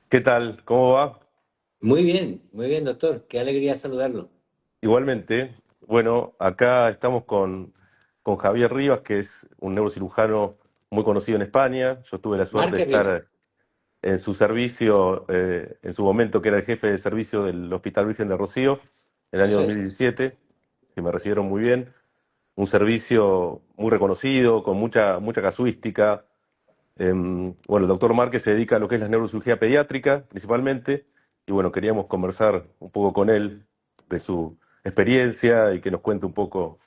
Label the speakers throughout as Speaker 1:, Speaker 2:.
Speaker 1: ¿Qué tal? ¿Cómo va?
Speaker 2: Muy bien, doctor. Qué alegría saludarlo.
Speaker 1: Igualmente, bueno, acá estamos con Javier Rivas, que es un neurocirujano muy conocido en España. Yo tuve la suerte de
Speaker 2: Márquez Rivas.
Speaker 1: estar en su servicio, en su momento que era el jefe de servicio del Hospital Virgen de Rocío, en el año
Speaker 2: Eso es.
Speaker 1: 2017, que me recibieron muy bien. Un servicio muy reconocido, con mucha casuística. Bueno, el doctor Márquez se dedica a lo que es la neurocirugía pediátrica, principalmente, y bueno, queríamos conversar un poco con él de su experiencia y que nos cuente un poco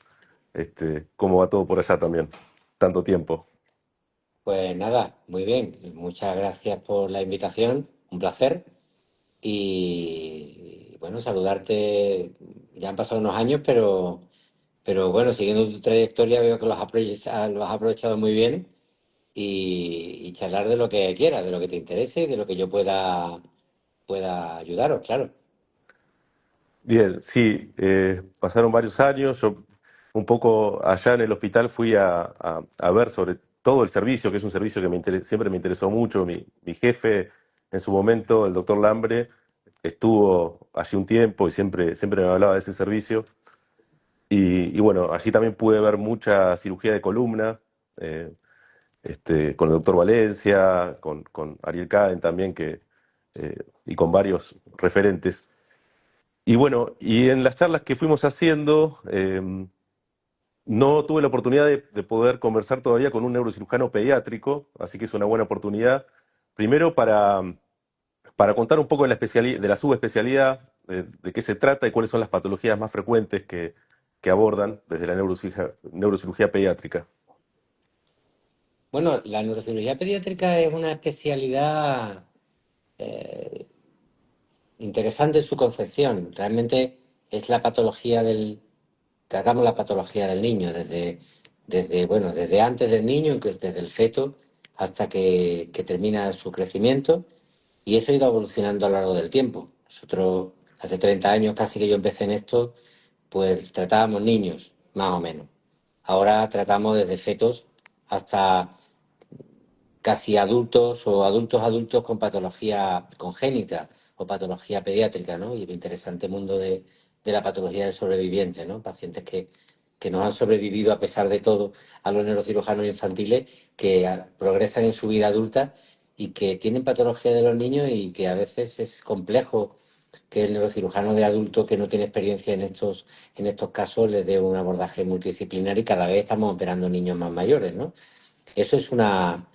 Speaker 1: cómo va todo por allá también, tanto tiempo.
Speaker 2: Pues nada, muy bien. Muchas gracias por la invitación. Un placer. Y bueno, saludarte. Ya han pasado unos años, pero bueno, siguiendo tu trayectoria veo que los has aprovechado muy bien y charlar de lo que quieras, de lo que te interese y de lo que yo pueda ayudaros, claro.
Speaker 1: Bien, sí, pasaron varios años, yo un poco allá en el hospital fui a ver sobre todo el servicio, que es un servicio que siempre me interesó mucho. Mi jefe en su momento, el doctor Lambre, estuvo allí un tiempo y siempre me hablaba de ese servicio. Y bueno, allí también pude ver mucha cirugía de columna, eh, con el doctor Valencia, con Ariel Caden también, y con varios referentes. Y bueno, y en las charlas que fuimos haciendo, no tuve la oportunidad de poder conversar todavía con un neurocirujano pediátrico, así que es una buena oportunidad. Primero para contar un poco de de la subespecialidad, de qué se trata y cuáles son las patologías más frecuentes que abordan desde la neurocirugía pediátrica.
Speaker 2: Bueno, la neurocirugía pediátrica es una especialidad eh, interesante en su concepción. Realmente es la patología tratamos la patología del niño bueno, desde antes del niño, incluso desde el feto, hasta que termina su crecimiento, y eso ha ido evolucionando a lo largo del tiempo. Nosotros, hace 30 años casi que yo empecé en esto, pues tratábamos niños, más o menos. Ahora tratamos desde fetos hasta casi adultos o adultos con patología congénita o patología pediátrica, ¿no? Y el interesante mundo de la patología del sobreviviente, ¿no? Pacientes que nos han sobrevivido a pesar de todo a los neurocirujanos infantiles, que progresan en su vida adulta y que tienen patología de los niños y que a veces es complejo que el neurocirujano de adulto que no tiene experiencia en estos casos les dé un abordaje multidisciplinar, y cada vez estamos operando niños más mayores, ¿no? Eso es una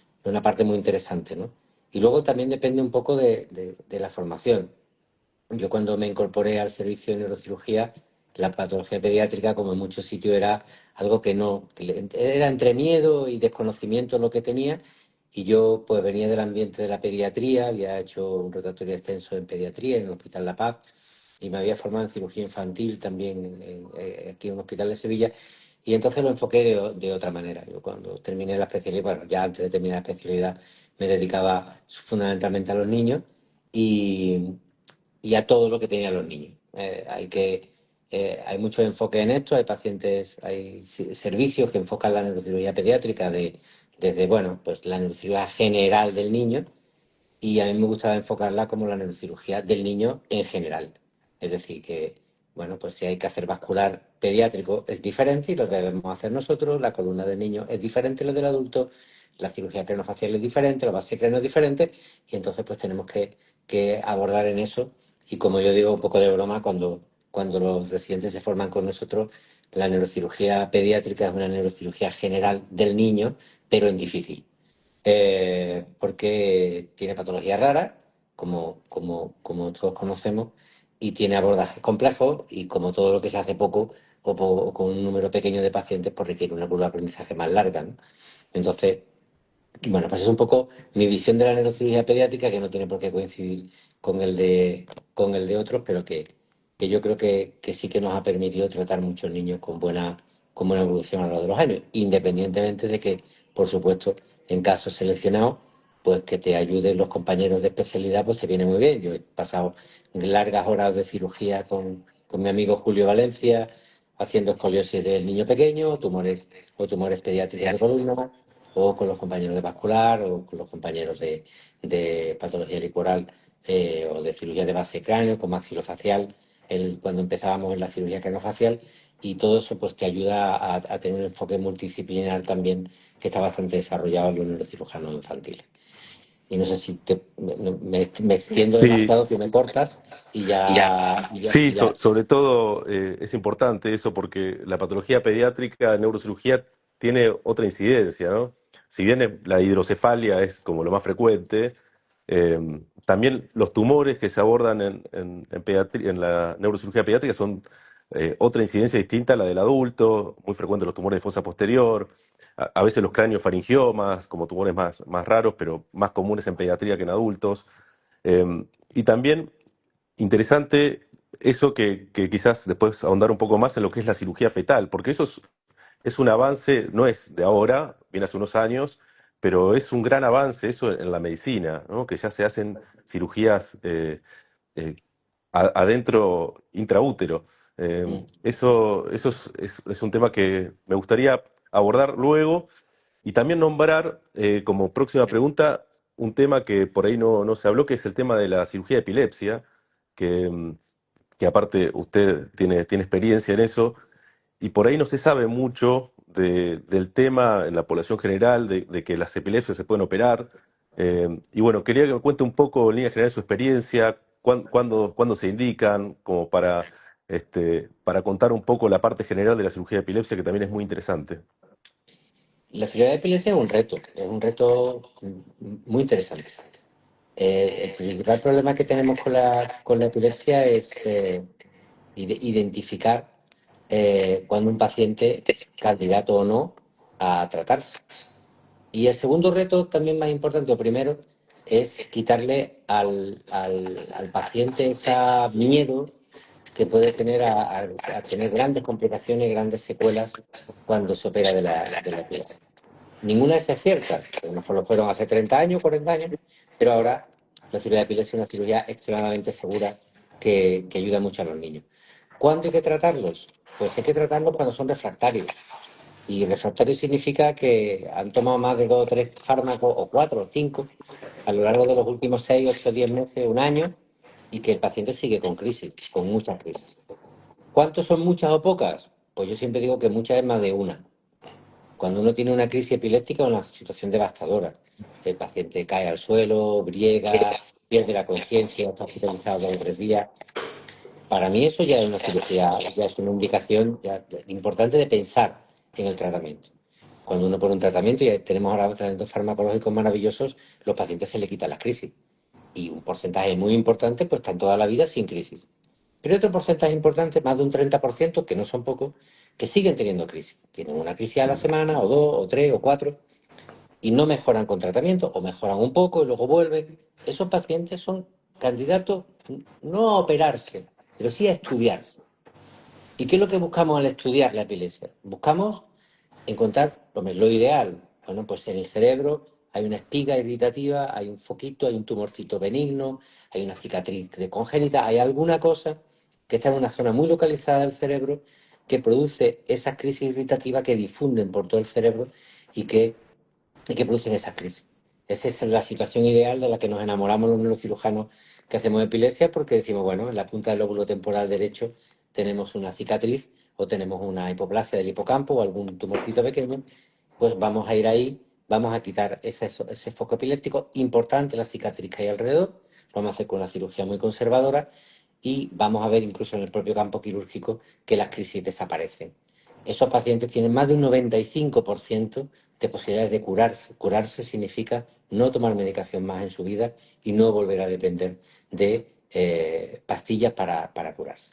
Speaker 2: parte muy interesante, ¿no? Y luego también depende un poco de la formación. Yo cuando me incorporé al servicio de neurocirugía, la patología pediátrica, como en muchos sitios, era algo que no, era entre miedo y desconocimiento lo que tenía. Y yo pues venía del ambiente de la pediatría, había hecho un rotatorio extenso en pediatría en el Hospital La Paz y me había formado en cirugía infantil también aquí en un hospital de Sevilla. Y entonces lo enfoqué de otra manera. Yo cuando terminé la especialidad, bueno, ya antes de terminar la especialidad me dedicaba fundamentalmente a los niños y, y a todo lo que tenían los niños. Hay mucho enfoque en esto, hay pacientes, hay servicios que enfocan la neurocirugía pediátrica desde, bueno, pues la neurocirugía general del niño, y a mí me gusta enfocarla como la neurocirugía del niño en general. Es decir, que, bueno, pues si hay que hacer vascular pediátrico es diferente y lo debemos hacer nosotros, la columna del niño es diferente a lo del adulto, la cirugía craneofacial es diferente, la base cráneo es diferente, y entonces pues tenemos que abordar en eso. Y como yo digo un poco de broma, cuando los residentes se forman con nosotros, la neurocirugía pediátrica es una neurocirugía general del niño, pero en difícil, porque tiene patologías raras, como todos conocemos, y tiene abordajes complejos, y como todo lo que se hace poco o con un número pequeño de pacientes, pues requiere una curva de aprendizaje más larga, ¿no? Entonces, bueno, pues es un poco mi visión de la neurocirugía pediátrica, que no tiene por qué coincidir con con el de otros, pero que yo creo que sí que nos ha permitido tratar muchos niños con buena evolución a lo largo de los años, independientemente de que, por supuesto, en casos seleccionados, pues que te ayuden los compañeros de especialidad, pues te viene muy bien. Yo he pasado largas horas de cirugía con mi amigo Julio Valencia, haciendo escoliosis del niño pequeño, o tumores pediátricos de columna, o con los compañeros de vascular, o con los compañeros de patología liporal, o de cirugía de base de cráneo con maxilofacial, cuando empezábamos en la cirugía craneofacial, y todo eso pues te ayuda a tener un enfoque multidisciplinar también que está bastante desarrollado en los neurocirujanos infantiles. Y no sé si me extiendo
Speaker 1: Sí,
Speaker 2: demasiado, que me cortas y ya,
Speaker 1: sí, sobre todo es importante eso porque la patología pediátrica, neurocirugía, tiene otra incidencia, ¿no? Si bien la hidrocefalia es como lo más frecuente, también los tumores que se abordan en la neurocirugía pediátrica son otra incidencia distinta a la del adulto, muy frecuente los tumores de fosa posterior, a veces los craniofaringiomas, como tumores más raros, pero más comunes en pediatría que en adultos. Y también interesante eso que quizás después ahondar un poco más en lo que es la cirugía fetal, porque eso es un avance, no es de ahora, viene hace unos años, pero es un gran avance eso en la medicina, ¿no? Que ya se hacen cirugías eh, adentro intraútero.
Speaker 2: Mm.
Speaker 1: Eso es un tema que me gustaría abordar luego y también nombrar como próxima pregunta un tema que por ahí no se habló, que es el tema de la cirugía de epilepsia, que, que aparte usted tiene experiencia en eso, y por ahí no se sabe mucho del tema en la población general, de que las epilepsias se pueden operar. Y bueno, quería que me cuente un poco en línea general su experiencia, cuándo se indican, como para contar un poco la parte general de la cirugía de epilepsia, que también es muy interesante.
Speaker 2: La cirugía de epilepsia es un reto muy interesante. El principal problema que tenemos con la epilepsia es identificar cuando un paciente es candidato o no a tratarse. Y el segundo reto, también más importante, o primero, es quitarle al paciente ese miedo que puede tener a tener grandes complicaciones, grandes secuelas cuando se opera de la epilepsia. Ninguna de esas es cierta, a lo mejor lo fueron hace 30 años, 40 años, pero ahora la cirugía de epilepsia es una cirugía extremadamente segura que ayuda mucho a los niños. ¿Cuándo hay que tratarlos? Pues hay que tratarlos cuando son refractarios. Y refractario significa que han tomado más de 2 o 3 fármacos, o 4 o 5, a lo largo de los últimos 6, 8, 10 meses, un año, y que el paciente sigue con crisis, con muchas crisis. ¿Cuántos son muchas o pocas? Pues yo siempre digo que muchas es más de una. Cuando uno tiene una crisis epiléptica es una situación devastadora. El paciente cae al suelo, briega, pierde la conciencia, está hospitalizado 2 o 3 días. Para mí eso ya es una cirugía, ya es una indicación importante de pensar en el tratamiento. Cuando uno pone un tratamiento, y tenemos ahora tratamientos farmacológicos maravillosos, los pacientes se le quitan las crisis. Y un porcentaje muy importante, pues están toda la vida sin crisis. Pero hay otro porcentaje importante, más de un 30%, que no son pocos, que siguen teniendo crisis. Tienen una crisis a la semana, o 2, o 3, o 4, y no mejoran con tratamiento, o mejoran un poco y luego vuelven. Esos pacientes son candidatos no a operarse, pero sí a estudiarse. ¿Y qué es lo que buscamos al estudiar la epilepsia? Buscamos encontrar lo ideal. Bueno, pues en el cerebro hay una espiga irritativa, hay un foquito, hay un tumorcito benigno, hay una cicatriz de congénita, hay alguna cosa que está en una zona muy localizada del cerebro que produce esas crisis irritativas que difunden por todo el cerebro y que producen esas crisis. Esa es la situación ideal de la que nos enamoramos los neurocirujanos que hacemos epilepsia, porque decimos, bueno, en la punta del lóbulo temporal derecho tenemos una cicatriz o tenemos una hipoplasia del hipocampo o algún tumorcito pequeño, pues vamos a ir ahí, vamos a quitar ese foco epiléptico, importante la cicatriz que hay alrededor, lo vamos a hacer con una cirugía muy conservadora y vamos a ver incluso en el propio campo quirúrgico que las crisis desaparecen. Esos pacientes tienen más de un 95% de posibilidades de curarse. Curarse significa no tomar medicación más en su vida y no volver a depender de pastillas para curarse.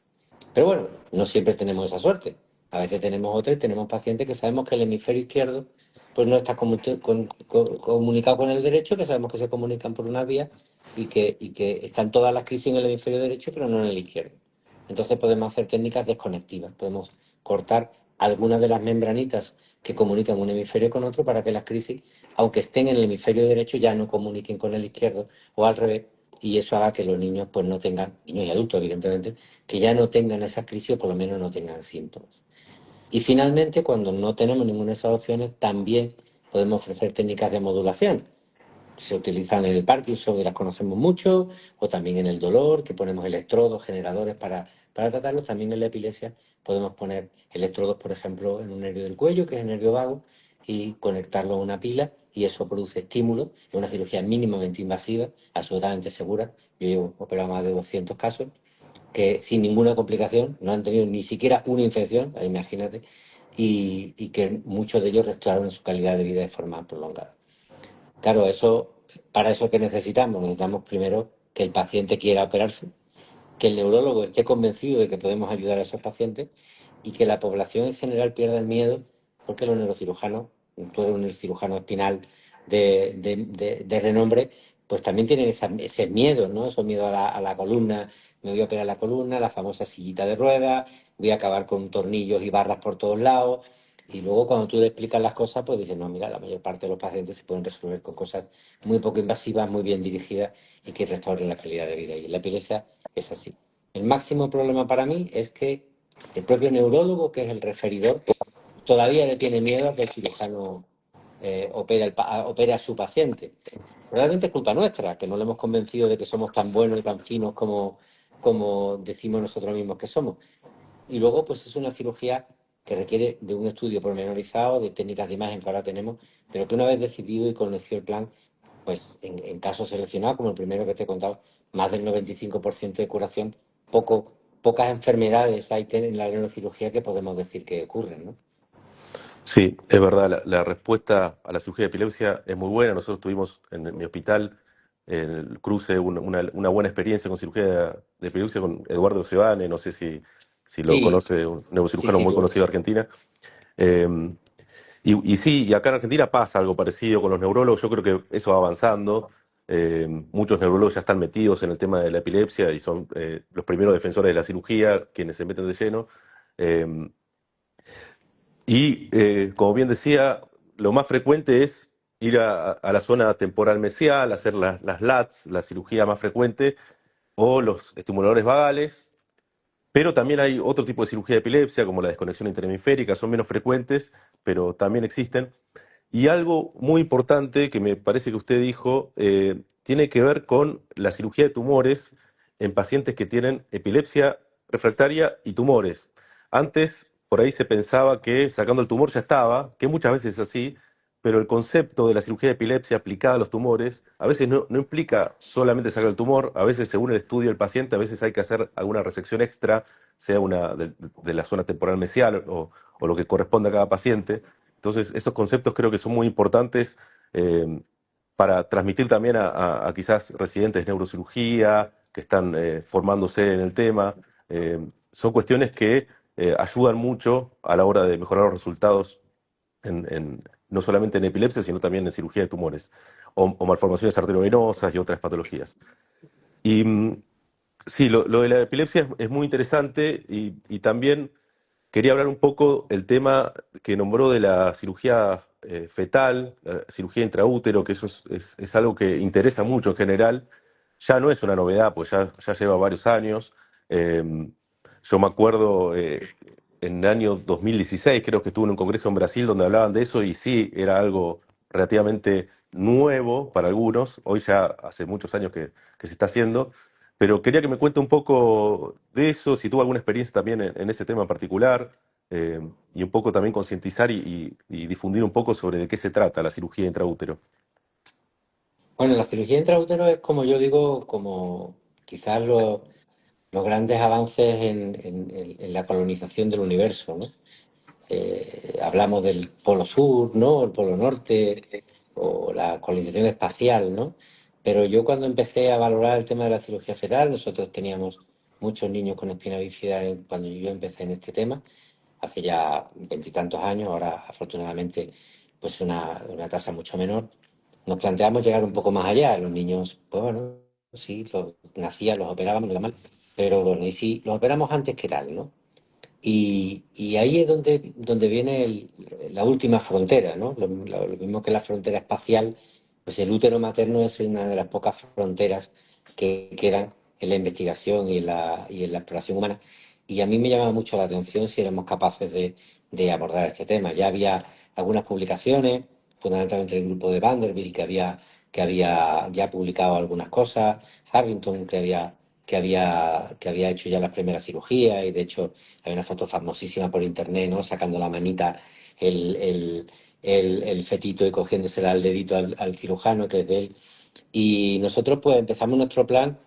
Speaker 2: Pero bueno, no siempre tenemos esa suerte. A veces tenemos otra y tenemos pacientes que sabemos que el hemisferio izquierdo pues no está comunicado con el derecho, que sabemos que se comunican por una vía y que están todas las crisis en el hemisferio derecho, pero no en el izquierdo. Entonces podemos hacer técnicas desconectivas, podemos cortar algunas de las membranitas que comunican un hemisferio con otro para que las crisis, aunque estén en el hemisferio derecho, ya no comuniquen con el izquierdo o al revés, y eso haga que los niños pues no tengan, niños y adultos evidentemente, que ya no tengan esas crisis o por lo menos no tengan síntomas. Y finalmente, cuando no tenemos ninguna de esas opciones, también podemos ofrecer técnicas de modulación. se utilizan en el Parkinson y las conocemos mucho, o también en el dolor, que ponemos electrodos generadores para tratarlos. También en la epilepsia podemos poner electrodos, por ejemplo, en un nervio del cuello, que es el nervio vago, y conectarlo a una pila, y eso produce estímulo. Es una cirugía mínimamente invasiva, absolutamente segura. Yo llevo operado más de 200 casos que sin ninguna complicación, no han tenido ni siquiera una infección, imagínate, y que muchos de ellos restauraron su calidad de vida de forma prolongada. Claro, para eso que necesitamos primero que el paciente quiera operarse, que el neurólogo esté convencido de que podemos ayudar a esos pacientes y que la población en general pierda el miedo, porque los neurocirujanos, tú eres un cirujano espinal de renombre, pues también tienen ese miedo, ¿no? Ese miedo a la columna, me voy a operar la columna, la famosa sillita de ruedas, voy a acabar con tornillos y barras por todos lados. Y luego cuando tú le explicas las cosas, pues dices, no, mira, la mayor parte de los pacientes se pueden resolver con cosas muy poco invasivas, muy bien dirigidas y que restauren la calidad de vida. Y la epilepsia es así. El máximo problema para mí es que el propio neurólogo, que es el referidor, todavía le tiene miedo a que el cirujano opere a su paciente. Realmente es culpa nuestra, que no le hemos convencido de que somos tan buenos y tan finos como decimos nosotros mismos que somos. Y luego, pues es una cirugía que requiere de un estudio pormenorizado, de técnicas de imagen que ahora tenemos, pero que una vez decidido y conocido el plan, pues en casos seleccionados, como el primero que te he contado, más del 95% de curación, pocas enfermedades hay en la neurocirugía que podemos decir que ocurren, ¿no?
Speaker 1: Sí, es verdad, la respuesta a la cirugía de epilepsia es muy buena. Nosotros tuvimos en mi hospital, en el cruce, una buena experiencia con cirugía de epilepsia con Eduardo Sebane, no sé si lo
Speaker 2: Sí,
Speaker 1: conoce, un
Speaker 2: sí,
Speaker 1: neurocirujano
Speaker 2: sí,
Speaker 1: muy conocido de Argentina. Eh, y sí, y acá en Argentina pasa algo parecido con los neurólogos. Yo creo que eso va avanzando. Muchos neurólogos ya están metidos en el tema de la epilepsia y son los primeros defensores de la cirugía, quienes se meten de lleno. Eh, como bien decía, lo más frecuente es ir a la zona temporal mesial, hacer las LATs, la cirugía más frecuente, o los estimuladores vagales. Pero también hay otro tipo de cirugía de epilepsia, como la desconexión interhemisférica, son menos frecuentes, pero también existen. Y algo muy importante que me parece que usted dijo, tiene que ver con la cirugía de tumores en pacientes que tienen epilepsia refractaria y tumores. Antes, por ahí se pensaba que sacando el tumor ya estaba, que muchas veces es así, pero el concepto de la cirugía de epilepsia aplicada a los tumores a veces no implica solamente sacar el tumor, a veces según el estudio del paciente, a veces hay que hacer alguna resección extra, sea una de la zona temporal mesial o lo que corresponde a cada paciente. Entonces, esos conceptos creo que son muy importantes para transmitir también a quizás residentes de neurocirugía que están formándose en el tema. Son cuestiones que ayudan mucho a la hora de mejorar los resultados no solamente en epilepsia, sino también en cirugía de tumores o malformaciones arteriovenosas y otras patologías. Y sí, lo de la epilepsia es muy interesante y también quería hablar un poco el tema que nombró de la cirugía fetal, la cirugía intraútero, que eso es algo que interesa mucho en general. Ya no es una novedad, pues ya lleva varios años. Eh, yo me acuerdo en el año 2016, creo que estuve en un congreso en Brasil donde hablaban de eso y sí, era algo relativamente nuevo para algunos. Hoy ya hace muchos años que se está haciendo. Pero quería que me cuente un poco de eso, si tuvo alguna experiencia también en ese tema en particular, eh, y un poco también concientizar y difundir un poco sobre de qué se trata la cirugía intraútero.
Speaker 2: Bueno, la cirugía intraútero es, como yo digo, como quizás los grandes avances en la colonización del universo, ¿no? Hablamos del polo sur, ¿no? El polo norte, o la colonización espacial, ¿no? Pero yo cuando empecé a valorar el tema de la cirugía fetal, nosotros teníamos muchos niños con espina bífida cuando yo empecé en este tema, hace ya veintitantos años, ahora afortunadamente pues una tasa mucho menor. Nos planteamos llegar un poco más allá. Los niños, pues bueno, sí, nacían, los operábamos, no iba mal, pero bueno, y si los operamos antes, ¿qué tal, no? Y ahí es donde viene la última frontera, ¿no? Lo mismo que la frontera espacial, pues el útero materno es una de las pocas fronteras que quedan en la investigación y en la exploración humana. Y a mí me llamaba mucho la atención si éramos capaces de abordar este tema. Ya había algunas publicaciones, fundamentalmente el grupo de Vanderbilt, que había que había ya publicado algunas cosas, Harrington, que había hecho ya la primera cirugía, y de hecho hay una foto famosísima por internet, ¿no? Sacando la manita, el, el, el fetito y cogiéndosela al dedito al cirujano, que es de él. Y nosotros pues empezamos nuestro plan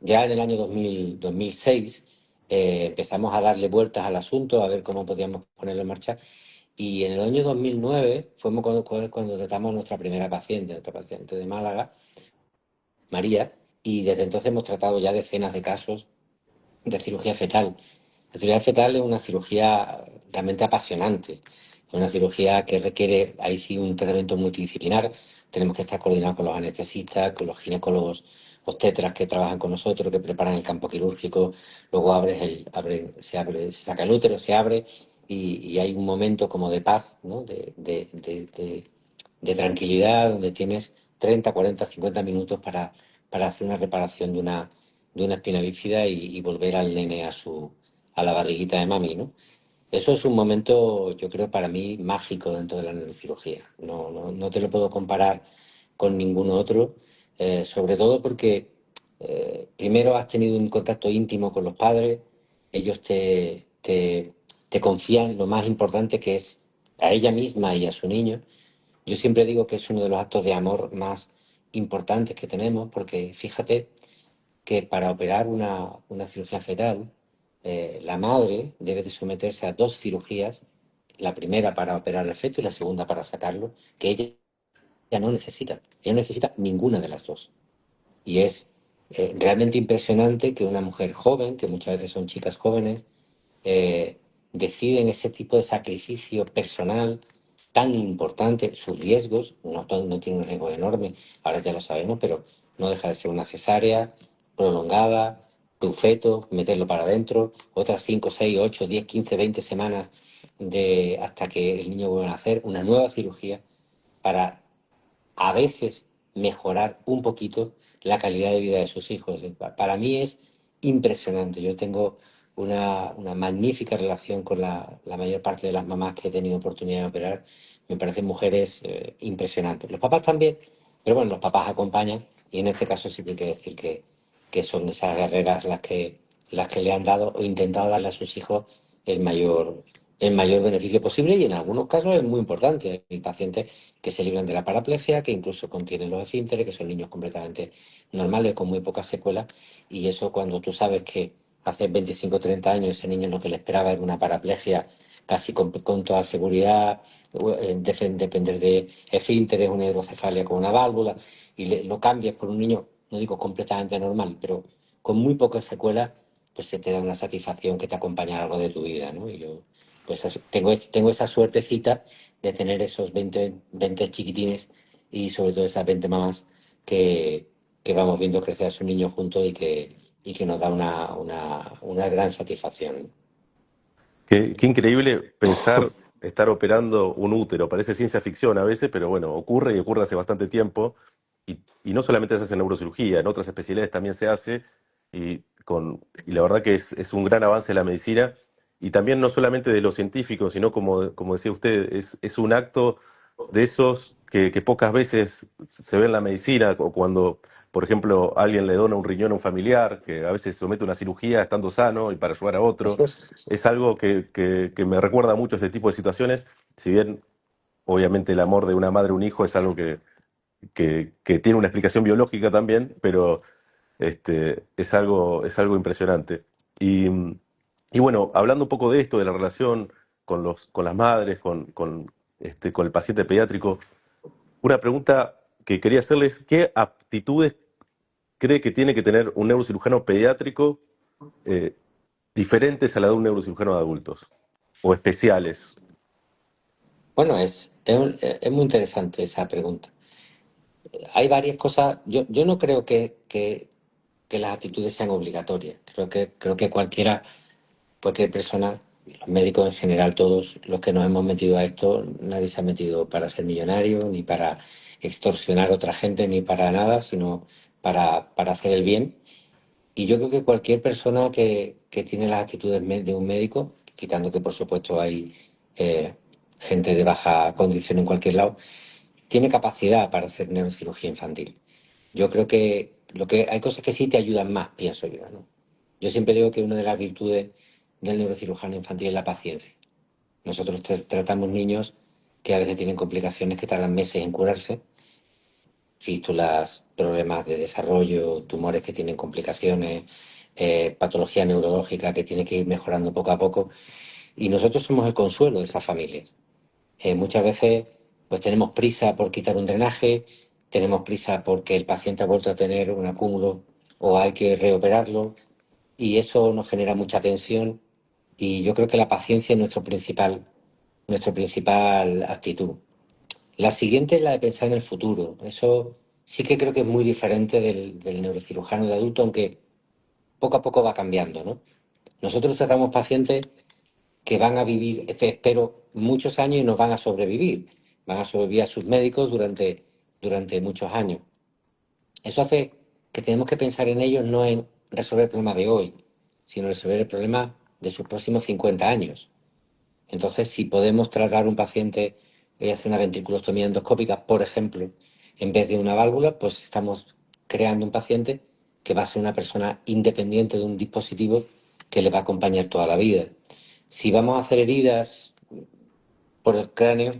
Speaker 2: ya en el año 2006. Empezamos a darle vueltas al asunto, a ver cómo podíamos ponerlo en marcha. Y en el año 2009 fuimos cuando tratamos a nuestra paciente de Málaga, María, y desde entonces hemos tratado ya decenas de casos de cirugía fetal. La cirugía fetal es una cirugía realmente apasionante. Es una cirugía que requiere, ahí sí, un tratamiento multidisciplinar. Tenemos que estar coordinados con los anestesistas, con los ginecólogos obstetras que trabajan con nosotros, que preparan el campo quirúrgico. Luego se saca el útero, se abre y hay un momento como de paz, ¿no? De tranquilidad, donde tienes 30, 40, 50 minutos para hacer una reparación de una espina bífida y volver al nene a la barriguita de mami, ¿no? Eso es un momento, yo creo, para mí mágico dentro de la neurocirugía. No te lo puedo comparar con ningún otro, sobre todo porque primero has tenido un contacto íntimo con los padres, ellos te confían lo más importante, que es a ella misma y a su niño. Yo siempre digo que es uno de los actos de amor más importantes que tenemos, porque fíjate que para operar una cirugía fetal, la madre debe de someterse a dos cirugías, la primera para operar el feto y la segunda para sacarlo, que ella ya no necesita. Ella no necesita ninguna de las dos. Y es realmente impresionante que una mujer joven, que muchas veces son chicas jóvenes, eh, deciden ese tipo de sacrificio personal tan importante, sus riesgos, no tiene un riesgo enorme, ahora ya lo sabemos, pero no deja de ser una cesárea prolongada, tu feto, meterlo para adentro, otras 5 6 8 10 15 20 semanas hasta que el niño vuelva a nacer, una nueva cirugía para a veces mejorar un poquito la calidad de vida de sus hijos. Para mí es impresionante. Yo tengo una magnífica relación con la mayor parte de las mamás que he tenido oportunidad de operar. Me parecen mujeres impresionantes. Los papás también, pero bueno, los papás acompañan y en este caso sí que hay que decir que son esas guerreras las que le han dado o intentado darle a sus hijos el mayor, el mayor beneficio posible, y en algunos casos es muy importante. Hay pacientes que se libran de la paraplegia, que incluso contienen los esfínteres, que son niños completamente normales, con muy pocas secuelas, y eso cuando tú sabes que hace 25 o 30 años ese niño lo que le esperaba era una paraplegia casi con toda seguridad, depender de esfínteres, una hidrocefalia con una válvula, y lo cambias por un niño, no digo completamente normal, pero con muy pocas secuelas, pues se te da una satisfacción que te acompaña a lo largo de tu vida, ¿no? Y yo pues tengo esa suertecita de tener esos 20 chiquitines y sobre todo esas 20 mamás que, que vamos viendo crecer a su niño juntos y que nos da una gran satisfacción.
Speaker 1: Qué increíble pensar estar operando un útero. Parece ciencia ficción a veces, pero bueno, ocurre y ocurre hace bastante tiempo. Y no solamente se hace en neurocirugía, en otras especialidades también se hace. Y la verdad que es un gran avance de la medicina. Y también no solamente de los científicos, sino como decía usted, es un acto de esos que pocas veces se ve en la medicina, o cuando, por ejemplo, alguien le dona un riñón a un familiar, que a veces se somete a una cirugía estando sano y para ayudar a otro.
Speaker 2: Eso es.
Speaker 1: Es algo que me recuerda mucho a este tipo de situaciones, si bien obviamente el amor de una madre a un hijo es algo que tiene una explicación biológica también, pero es algo impresionante. Y, y bueno, hablando un poco de esto, de la relación con las madres, con el paciente pediátrico, una pregunta que quería hacerles: ¿qué aptitudes cree que tiene que tener un neurocirujano pediátrico eh, diferentes a la de un neurocirujano de adultos? O especiales.
Speaker 2: Bueno, es muy interesante esa pregunta. Hay varias cosas. Yo no creo que las actitudes sean obligatorias. Creo que cualquier persona, los médicos en general, todos los que nos hemos metido a esto, nadie se ha metido para ser millonario, ni para extorsionar a otra gente, ni para nada, sino para hacer el bien. Y yo creo que cualquier persona que tiene las actitudes de un médico, quitando que por supuesto hay gente de baja condición en cualquier lado, tiene capacidad para hacer neurocirugía infantil. Yo creo que hay cosas que sí te ayudan más, pienso yo, ¿no? Yo siempre digo que una de las virtudes del neurocirujano infantil es la paciencia. Nosotros tratamos niños que a veces tienen complicaciones que tardan meses en curarse, fístulas, problemas de desarrollo, tumores que tienen complicaciones, patología neurológica que tiene que ir mejorando poco a poco. Y nosotros somos el consuelo de esas familias. Muchas veces pues tenemos prisa por quitar un drenaje, tenemos prisa porque el paciente ha vuelto a tener un acúmulo o hay que reoperarlo y eso nos genera mucha tensión y yo creo que la paciencia es nuestra principal actitud. La siguiente es la de pensar en el futuro. Eso sí que creo que es muy diferente del neurocirujano de adulto, aunque poco a poco va cambiando, ¿no? Nosotros tratamos pacientes que van a vivir, espero, muchos años y nos van a sobrevivir. Van a sobrevivir a sus médicos durante muchos años. Eso hace que tenemos que pensar en ellos no en resolver el problema de hoy, sino resolver el problema de sus próximos 50 años. Entonces, si podemos tratar a un paciente y hacer una ventriculostomía endoscópica, por ejemplo, en vez de una válvula, pues estamos creando un paciente que va a ser una persona independiente de un dispositivo que le va a acompañar toda la vida. Si vamos a hacer heridas por el cráneo,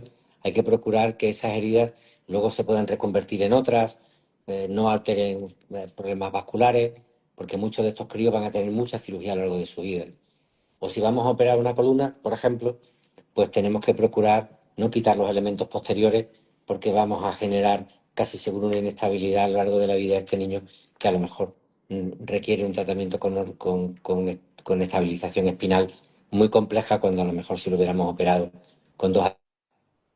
Speaker 2: hay que procurar que esas heridas luego se puedan reconvertir en otras, no alteren problemas vasculares, porque muchos de estos críos van a tener mucha cirugía a lo largo de su vida. O si vamos a operar una columna, por ejemplo, pues tenemos que procurar no quitar los elementos posteriores porque vamos a generar casi seguro una inestabilidad a lo largo de la vida de este niño que a lo mejor requiere un tratamiento con estabilización espinal muy compleja cuando a lo mejor si lo hubiéramos operado con 2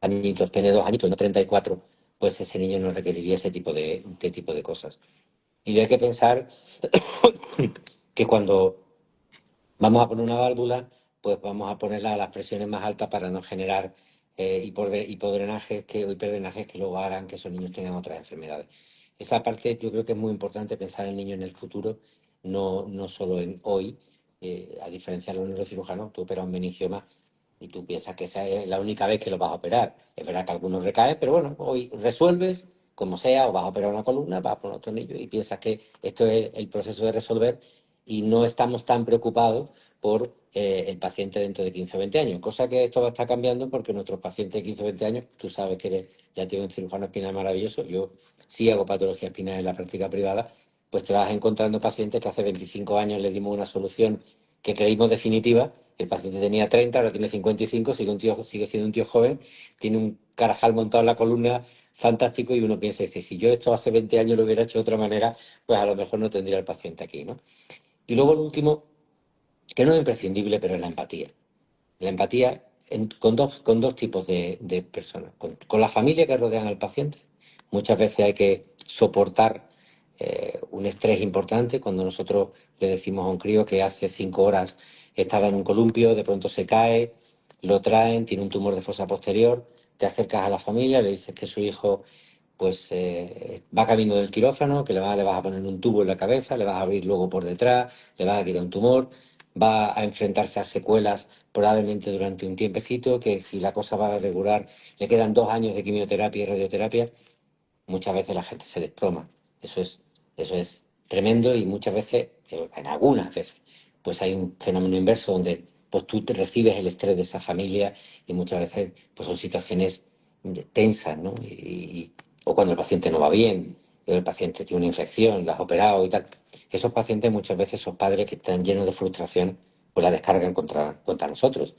Speaker 2: añitos, tiene 2 añitos, no 34, pues ese niño no requeriría ese tipo de cosas. Y hay que pensar que cuando vamos a poner una válvula, pues vamos a ponerla a las presiones más altas para no generar hiperdrenajes que luego hagan que esos niños tengan otras enfermedades. Esa parte yo creo que es muy importante pensar en el niño en el futuro, no solo en hoy. A diferencia de los neurocirujanos, tú operas un meningioma y tú piensas que esa es la única vez que lo vas a operar. Es verdad que algunos recaen, pero bueno, hoy resuelves, como sea, o vas a operar una columna, vas a poner otro tornillo y piensas que esto es el proceso de resolver y no estamos tan preocupados por el paciente dentro de 15 o 20 años, cosa que esto va a estar cambiando porque nuestros pacientes de 15 o 20 años, tú sabes que ya tienes un cirujano espinal maravilloso, yo sí hago patología espinal en la práctica privada, pues te vas encontrando pacientes que hace 25 años les dimos una solución que creímos definitiva, el paciente tenía 30, ahora tiene 55, sigue siendo un tío joven, tiene un carajal montado en la columna fantástico y uno piensa, dice, si yo esto hace 20 años lo hubiera hecho de otra manera, pues a lo mejor no tendría el paciente aquí, ¿no? Y luego el último, que no es imprescindible, pero es la empatía. La empatía con dos tipos de personas. Con la familia que rodean al paciente. Muchas veces hay que soportar un estrés importante cuando nosotros le decimos a un crío que hace 5 horas estaba en un columpio, de pronto se cae, lo traen, tiene un tumor de fosa posterior, te acercas a la familia, le dices que su hijo pues va camino del quirófano, que le vas a poner un tubo en la cabeza, le vas a abrir luego por detrás, le vas a quitar un tumor, va a enfrentarse a secuelas probablemente durante un tiempecito, que si la cosa va a regular, le quedan 2 años de quimioterapia y radioterapia, muchas veces la gente se desploma. Eso es, eso es tremendo y muchas veces, en algunas veces, pues hay un fenómeno inverso donde pues tú te recibes el estrés de esa familia y muchas veces pues son situaciones tensas, ¿no? O cuando el paciente no va bien, o el paciente tiene una infección, la has operado y tal. Esos pacientes muchas veces son padres que están llenos de frustración, pues la descargan contra nosotros.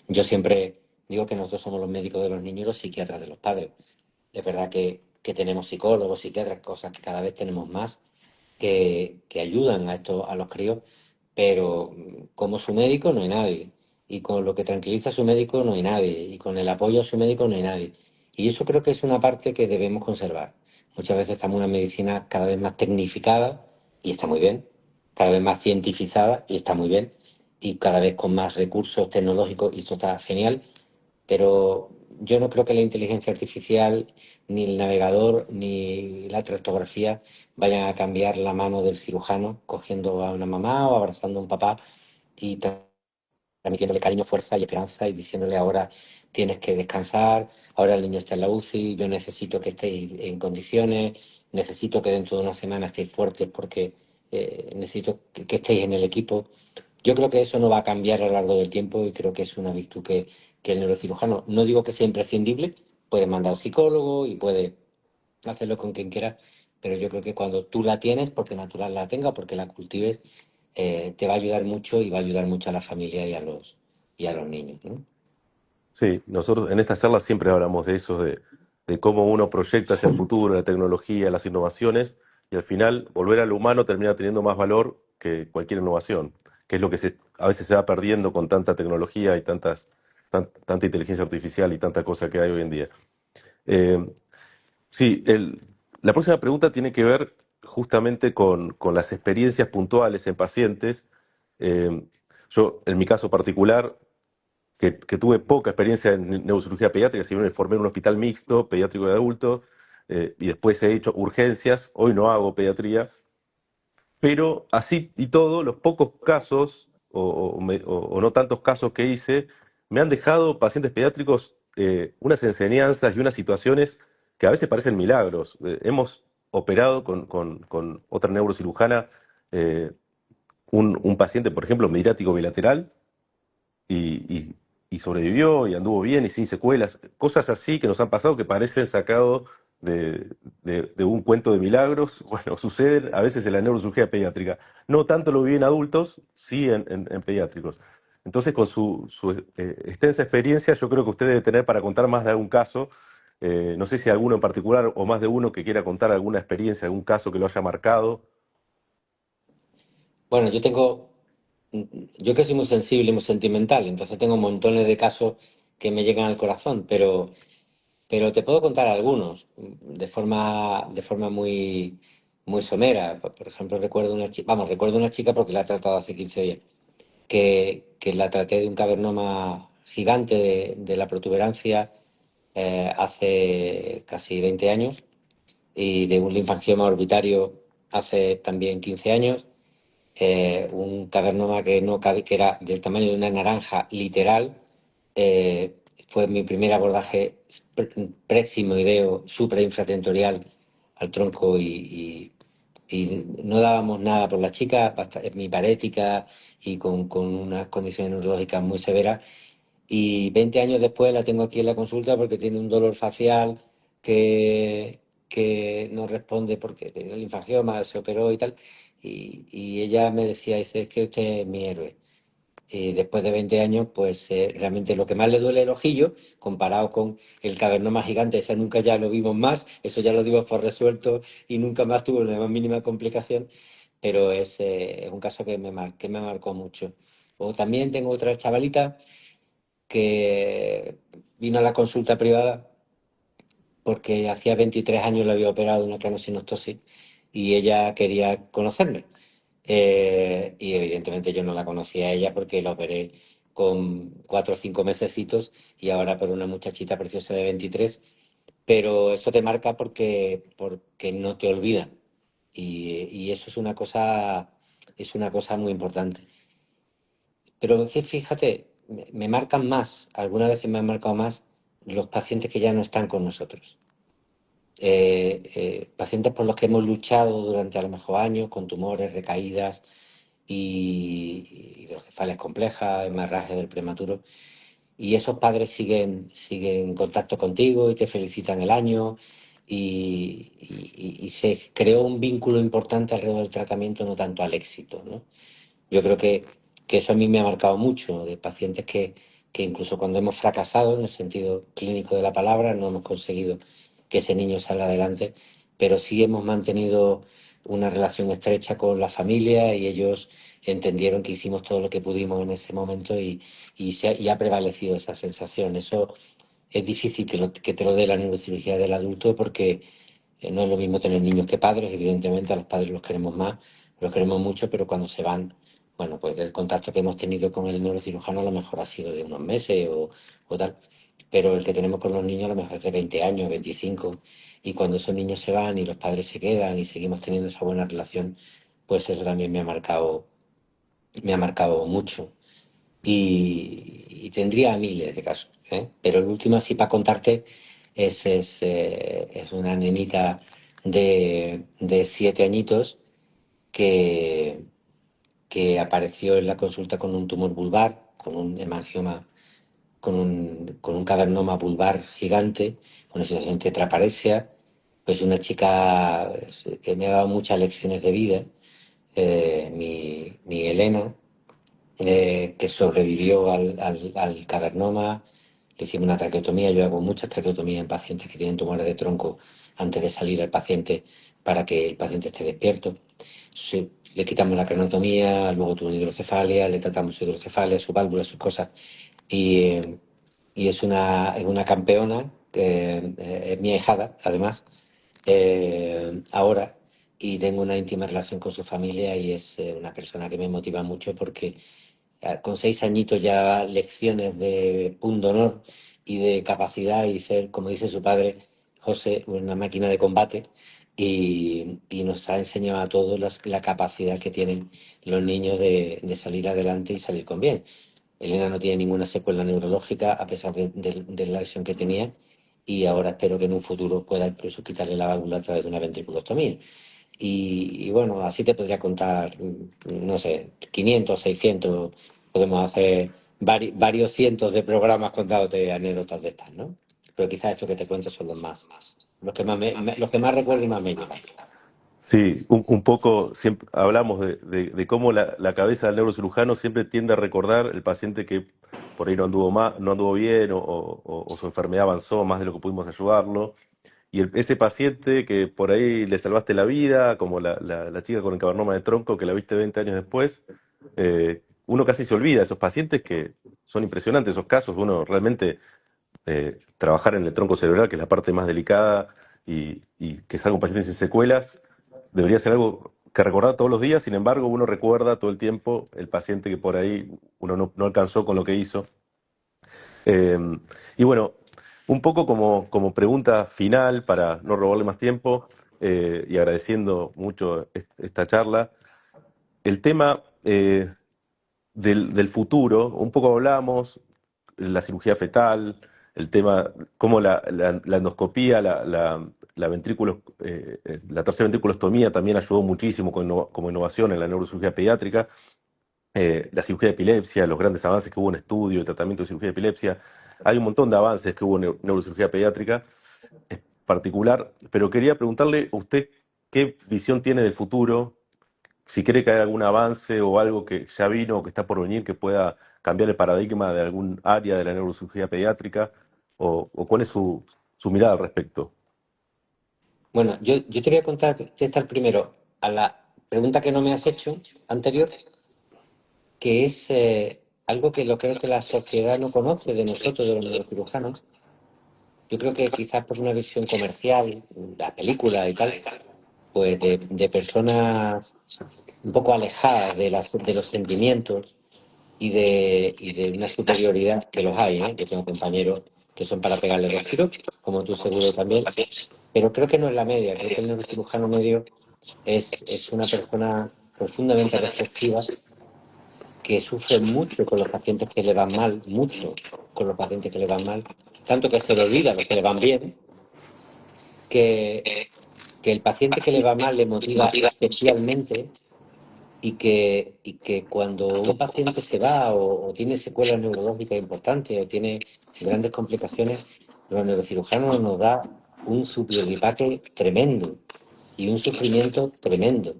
Speaker 2: Yo siempre digo que nosotros somos los médicos de los niños y los psiquiatras de los padres. Es verdad que tenemos psicólogos, psiquiatras, cosas que cada vez tenemos más que ayudan a los críos, pero como su médico no hay nadie. Y con lo que tranquiliza a su médico no hay nadie. Y con el apoyo a su médico no hay nadie. Y eso creo que es una parte que debemos conservar. Muchas veces estamos en una medicina cada vez más tecnificada y está muy bien, cada vez más cientificada y está muy bien, y cada vez con más recursos tecnológicos y esto está genial, pero yo no creo que la inteligencia artificial, ni el navegador, ni la tractografía vayan a cambiar la mano del cirujano cogiendo a una mamá o abrazando a un papá y transmitiéndole cariño, fuerza y esperanza y diciéndole ahora tienes que descansar, ahora el niño está en la UCI, yo necesito que estéis en condiciones, necesito que dentro de una semana estéis fuertes porque necesito que estéis en el equipo. Yo creo que eso no va a cambiar a lo largo del tiempo y creo que es una virtud que el neurocirujano, no digo que sea imprescindible, puede mandar psicólogo y puede hacerlo con quien quiera, pero yo creo que cuando tú la tienes, porque natural la tenga, porque la cultives, te va a ayudar mucho y va a ayudar mucho a la familia y a los niños, ¿no?
Speaker 1: Sí, nosotros en estas charlas siempre hablamos de eso, de cómo uno proyecta hacia el futuro, la tecnología, las innovaciones, y al final volver al humano termina teniendo más valor que cualquier innovación, que es lo que a veces se va perdiendo con tanta tecnología y tanta inteligencia artificial y tanta cosa que hay hoy en día. Eh, sí, la próxima pregunta tiene que ver justamente con las experiencias puntuales en pacientes. Eh, yo, en mi caso particular, que tuve poca experiencia en neurocirugía pediátrica, si bien me formé en un hospital mixto, pediátrico de adulto, y después he hecho urgencias, hoy no hago pediatría, pero así y todo, los pocos casos o no tantos casos que hice, me han dejado pacientes pediátricos unas enseñanzas y unas situaciones que a veces parecen milagros. Hemos operado con otra neurocirujana eh, un paciente, por ejemplo, mediático bilateral, y, y- y sobrevivió y anduvo bien y sin secuelas. Cosas así que nos han pasado que parecen sacado de un cuento de milagros. Bueno, suceden a veces en la neurocirugía pediátrica. No tanto lo vi en adultos, sí en pediátricos. Entonces, con su extensa experiencia, yo creo que usted debe tener para contar más de algún caso. No sé si alguno en particular o más de uno que quiera contar alguna experiencia, algún caso que lo haya marcado.
Speaker 2: Bueno, yo que soy muy sensible y muy sentimental, entonces tengo montones de casos que me llegan al corazón, pero te puedo contar algunos de forma muy somera. Por ejemplo, recuerdo una chica porque la he tratado hace 15 días, que la traté de un cavernoma gigante de la protuberancia hace casi 20 años y de un linfangioma orbitario hace también 15 años, un cavernoma que no cabe, que era del tamaño de una naranja literal. Fue mi primer abordaje preximoideo suprainfratentorial al tronco y no dábamos nada por la chica, mi parética y con unas condiciones neurológicas muy severas. Y 20 años después la tengo aquí en la consulta porque tiene un dolor facial que no responde porque tiene el linfangioma, se operó y tal. Y ella me decía, dice, es que usted es mi héroe. Y después de 20 años, pues realmente lo que más le duele el ojillo, comparado con el cavernoma gigante, ese nunca ya lo vimos más, eso ya lo dimos por resuelto y nunca más tuvo una más mínima complicación, pero es un caso que me marcó mucho. O también tengo otra chavalita que vino a la consulta privada porque hacía 23 años le había operado de una canosinostosis y ella quería conocerme. Y evidentemente yo no la conocía a ella porque la operé con 4 o 5 mesecitos y ahora por una muchachita preciosa de 23. Pero eso te marca porque no te olvida. Y eso es una cosa muy importante. Pero es que fíjate, me marcan más, algunas veces me han marcado más los pacientes que ya no están con nosotros. Pacientes por los que hemos luchado durante a lo mejor años, con tumores, recaídas y hidrocefalias complejas, hemorragia del prematuro. Y esos padres siguen en contacto contigo y te felicitan el año y se creó un vínculo importante alrededor del tratamiento, no tanto al éxito, ¿no? Yo creo que eso a mí me ha marcado mucho, de pacientes que incluso cuando hemos fracasado en el sentido clínico de la palabra, no hemos conseguido que ese niño salga adelante, pero sí hemos mantenido una relación estrecha con la familia y ellos entendieron que hicimos todo lo que pudimos en ese momento y ha prevalecido esa sensación. Eso es difícil que te lo dé la neurocirugía del adulto porque no es lo mismo tener niños que padres, evidentemente a los padres los queremos más, los queremos mucho, pero cuando se van, bueno, pues el contacto que hemos tenido con el neurocirujano a lo mejor ha sido de unos meses o tal, pero el que tenemos con los niños a lo mejor es de 20 años, 25, y cuando esos niños se van y los padres se quedan y seguimos teniendo esa buena relación, pues eso también me ha marcado mucho. y tendría miles de casos, ¿eh? Pero el último, así para contarte, es una nenita de 7 añitos que, que apareció en la consulta con un tumor vulvar, con un hemangioma, con un cavernoma vulvar gigante, una situación de tetraparesia. Pues una chica que me ha dado muchas lecciones de vida, mi Elena, que sobrevivió al cavernoma. Le hicimos una traqueotomía. Yo hago muchas traqueotomías en pacientes que tienen tumores de tronco antes de salir al paciente para que el paciente esté despierto. Le quitamos la cranotomía, luego tuvo una hidrocefalia, le tratamos su hidrocefalia, su válvula, sus cosas. Y es una campeona, es mi ahijada, además, ahora, y tengo una íntima relación con su familia y es una persona que me motiva mucho porque con 6 añitos ya lecciones de pundonor y de capacidad y ser, como dice su padre, José, una máquina de combate y nos ha enseñado a todos la capacidad que tienen los niños de salir adelante y salir con bien. Elena no tiene ninguna secuela neurológica a pesar de la lesión que tenía y ahora espero que en un futuro pueda incluso quitarle la válvula a través de una ventriculostomía. Y bueno, así te podría contar, no sé, 500, 600, podemos hacer varios cientos de programas contándote anécdotas de estas, ¿no? Pero quizás estos que te cuento son los que más recuerdo y más me llegan.
Speaker 1: Sí, un poco siempre hablamos de cómo la cabeza del neurocirujano siempre tiende a recordar el paciente que por ahí no anduvo bien o su enfermedad avanzó más de lo que pudimos ayudarlo. Y ese paciente que por ahí le salvaste la vida, como la chica con el cavernoma de tronco que la viste 20 años después, uno casi se olvida de esos pacientes que son impresionantes, esos casos. Uno realmente trabajar en el tronco cerebral, que es la parte más delicada, y que salga un paciente sin secuelas, debería ser algo que recordar todos los días. Sin embargo, uno recuerda todo el tiempo el paciente que por ahí uno no alcanzó con lo que hizo. Eh, y bueno, un poco como pregunta final, para no robarle más tiempo, y agradeciendo mucho esta charla, el tema del futuro, un poco hablamos, la cirugía fetal, el tema, cómo la endoscopía, la tercera ventriculostomía también ayudó muchísimo como innovación en la neurocirugía pediátrica, la cirugía de epilepsia, los grandes avances que hubo en estudio y tratamiento de cirugía de epilepsia. Hay un montón de avances que hubo en neurocirugía pediátrica en particular, pero quería preguntarle a usted qué visión tiene del futuro, si cree que hay algún avance o algo que ya vino o que está por venir que pueda cambiar el paradigma de algún área de la neurocirugía pediátrica, o cuál es su mirada al respecto.
Speaker 2: Bueno, yo te voy a contestar primero a la pregunta que no me has hecho anterior, que es algo que lo creo que la sociedad no conoce de nosotros, de los neurocirujanos. Yo creo que quizás por una visión comercial, la película y tal, pues de personas un poco alejadas de los sentimientos y de una superioridad que los hay, ¿eh? Yo tengo compañeros que son para pegarle 2 tiros, como tú seguro también, pero creo que no es la media. Creo que el neurocirujano medio es una persona profundamente reflexiva que sufre mucho con los pacientes que le van mal, mucho con los pacientes que le van mal, tanto que se le olvida los que le van bien, que, que el paciente que le va mal le motiva especialmente y que cuando un paciente se va o tiene secuelas neurológicas importantes o tiene grandes complicaciones, los neurocirujanos nos da un subdolipaque tremendo y un sufrimiento tremendo.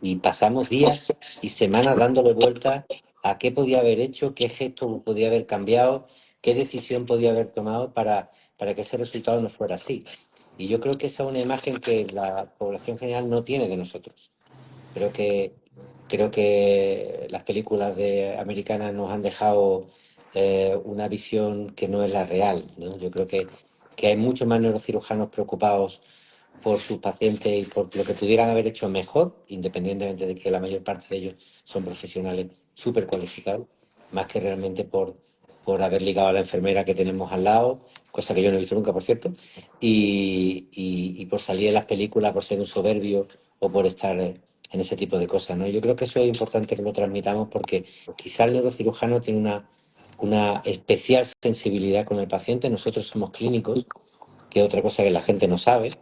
Speaker 2: Y pasamos días y semanas dándole vueltas a qué podía haber hecho, qué gesto podía haber cambiado, qué decisión podía haber tomado para que ese resultado no fuera así. Y yo creo que esa es una imagen que la población general no tiene de nosotros. Creo que, creo que las películas americanas nos han dejado una visión que no es la real, ¿no? Yo creo que hay muchos más neurocirujanos preocupados por sus pacientes y por lo que pudieran haber hecho mejor, independientemente de que la mayor parte de ellos son profesionales súper cualificados, más que realmente por haber ligado a la enfermera que tenemos al lado, cosa que yo no he visto nunca, por cierto, y por salir en las películas, por ser un soberbio o por estar en ese tipo de cosas, ¿no? Yo creo que eso es importante que lo transmitamos porque quizá el neurocirujano tiene una especial sensibilidad con el paciente. Nosotros somos clínicos, que es otra cosa que la gente no sabe.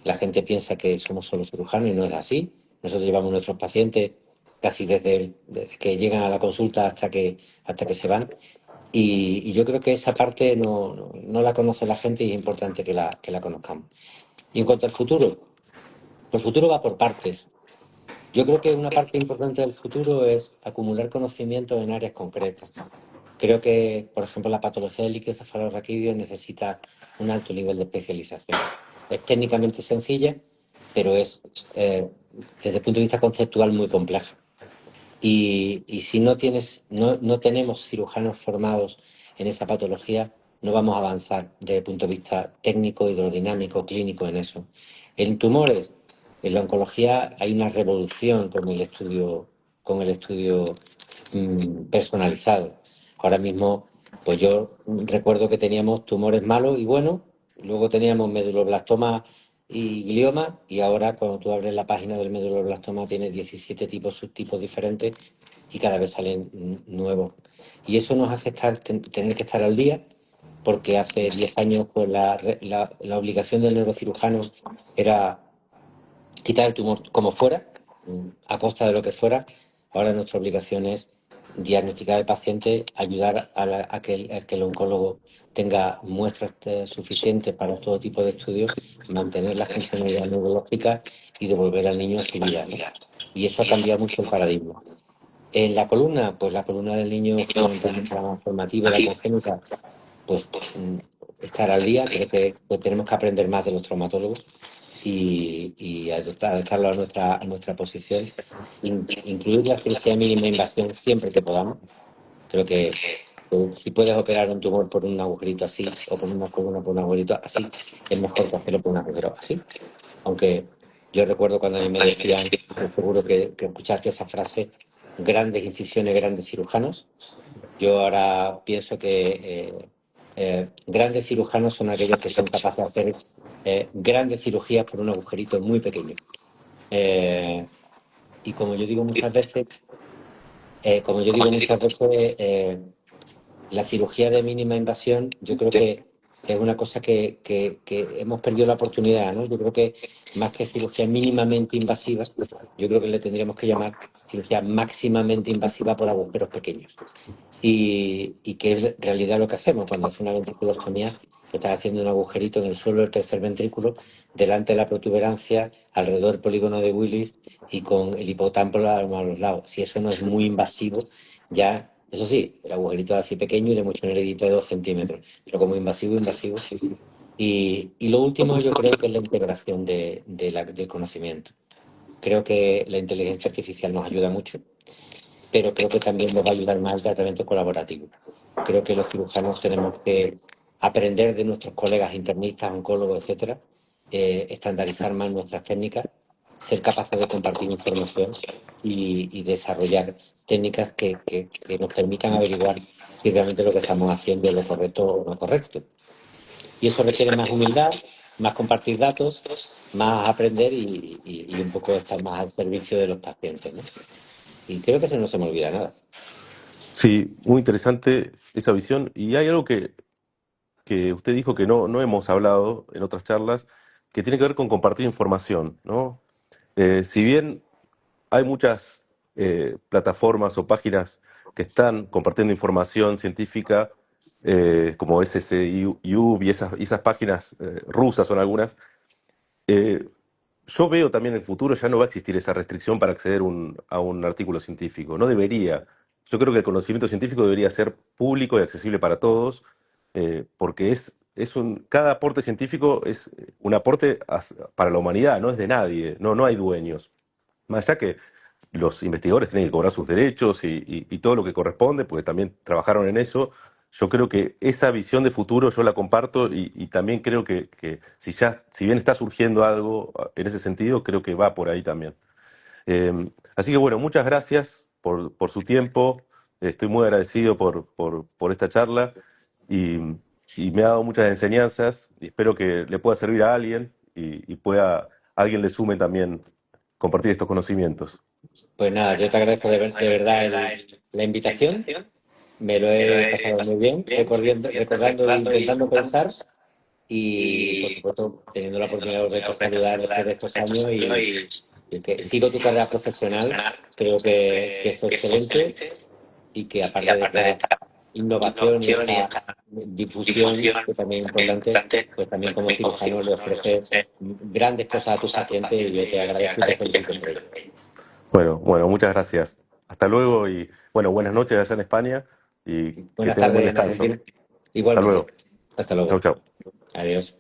Speaker 2: La gente piensa que somos solo cirujanos y no es así. Nosotros llevamos a nuestros pacientes casi desde que llegan a la consulta hasta que se van. Y yo creo que esa parte no la conoce la gente y es importante que la conozcamos. Y en cuanto al futuro, el futuro va por partes. Yo creo que una parte importante del futuro es acumular conocimiento en áreas concretas. Creo que, por ejemplo, la patología del líquido cefalorraquídeo necesita un alto nivel de especialización. Es técnicamente sencilla, pero es, desde el punto de vista conceptual, muy compleja. Y si no tenemos cirujanos formados en esa patología, no vamos a avanzar desde el punto de vista técnico, hidrodinámico, clínico en eso. En tumores, en la oncología hay una revolución con el estudio personalizado. Ahora mismo, pues yo recuerdo que teníamos tumores malos y buenos, luego teníamos meduloblastoma y glioma, y ahora cuando tú abres la página del meduloblastoma tiene 17 tipos, subtipos diferentes y cada vez salen nuevos. Y eso nos hace tener que estar al día, porque hace 10 años pues la obligación del neurocirujano era quitar el tumor como fuera, a costa de lo que fuera. Ahora nuestra obligación es diagnosticar al paciente, ayudar a que el oncólogo tenga muestras suficientes para todo tipo de estudios, mantener la funcionalidad neurológica y devolver al niño a su vida, ¿no? Y eso ha cambiado mucho el paradigma. En la columna, pues la columna del niño fundamentalmente la formativa y la congénita, pues estar al día. Creo que tenemos que aprender más de los traumatólogos y adaptarlo a nuestra posición, incluir la cirugía mínima invasión siempre que podamos. Creo que si puedes operar un tumor por un agujerito así o por una columna por un agujerito así, es mejor que hacerlo por un agujero así. Aunque yo recuerdo cuando a mí me decían, estoy seguro que escuchaste esa frase, grandes incisiones, grandes cirujanos. Yo ahora pienso que grandes cirujanos son aquellos que son capaces de hacer grandes cirugías por un agujerito muy pequeño. Eh, y como yo digo muchas veces, la cirugía de mínima invasión, yo creo que es una cosa que hemos perdido la oportunidad, ¿no? Yo creo que más que cirugía mínimamente invasiva, yo creo que le tendríamos que llamar cirugía máximamente invasiva por agujeros pequeños. Y que es en realidad lo que hacemos cuando hace una ventriculostomía, estás haciendo un agujerito en el suelo del tercer ventrículo, delante de la protuberancia, alrededor del polígono de Willis y con el hipotálamo a los lados. Si eso no es muy invasivo, ya, eso sí, el agujerito es así pequeño y le hemos hecho un heredito de 2 centímetros, pero como invasivo, invasivo. Y lo último yo creo que es la integración del conocimiento. Creo que la inteligencia artificial nos ayuda mucho, pero creo que también nos va a ayudar más el tratamiento colaborativo. Creo que los cirujanos tenemos que aprender de nuestros colegas internistas, oncólogos, etcétera, estandarizar más nuestras técnicas, ser capaces de compartir información y desarrollar técnicas que nos permitan averiguar si realmente lo que estamos haciendo es lo correcto o no correcto. Y eso requiere más humildad, más compartir datos, más aprender y un poco estar más al servicio de los pacientes, ¿no? Y creo que eso no se me olvida nada.
Speaker 1: Sí, muy interesante esa visión. Y hay algo que usted dijo que no hemos hablado en otras charlas, que tiene que ver con compartir información, ¿no? Si bien hay muchas plataformas o páginas que están compartiendo información científica, como SSIU y esas páginas rusas son algunas, eh, yo veo también en el futuro ya no va a existir esa restricción para acceder a un artículo científico. No debería. Yo creo que el conocimiento científico debería ser público y accesible para todos, porque cada aporte científico es un aporte para la humanidad, no es de nadie, no hay dueños. Más allá que los investigadores tienen que cobrar sus derechos y todo lo que corresponde, porque también trabajaron en eso. Yo creo que esa visión de futuro yo la comparto y también creo que si bien está surgiendo algo en ese sentido, creo que va por ahí también. Así que bueno, muchas gracias por su tiempo. Estoy muy agradecido por esta charla y, y me ha dado muchas enseñanzas y espero que le pueda servir a alguien y pueda alguien le sume también compartir estos conocimientos.
Speaker 2: Pues nada, yo te agradezco de verdad la invitación. Me lo he pasado muy bien, recordando e intentando pensar y, por supuesto, teniendo la oportunidad de volverte a saludar después de estos años y que sigo tu carrera profesional. Creo que es excelente y que aparte de esta innovación y esta difusión, que también es importante, pues también como cirujano le ofreces grandes cosas a tus pacientes y yo te agradezco y te felicito por ello.
Speaker 1: Bueno, muchas gracias. Hasta luego y bueno, buenas noches allá en España y que
Speaker 2: Buenas
Speaker 1: tengan buen
Speaker 2: tardes en
Speaker 1: descanso.
Speaker 2: Argentina.
Speaker 1: Hasta
Speaker 2: Igualmente.
Speaker 1: luego.
Speaker 2: Hasta
Speaker 1: Chau,
Speaker 2: luego.
Speaker 1: chau.
Speaker 2: Adiós.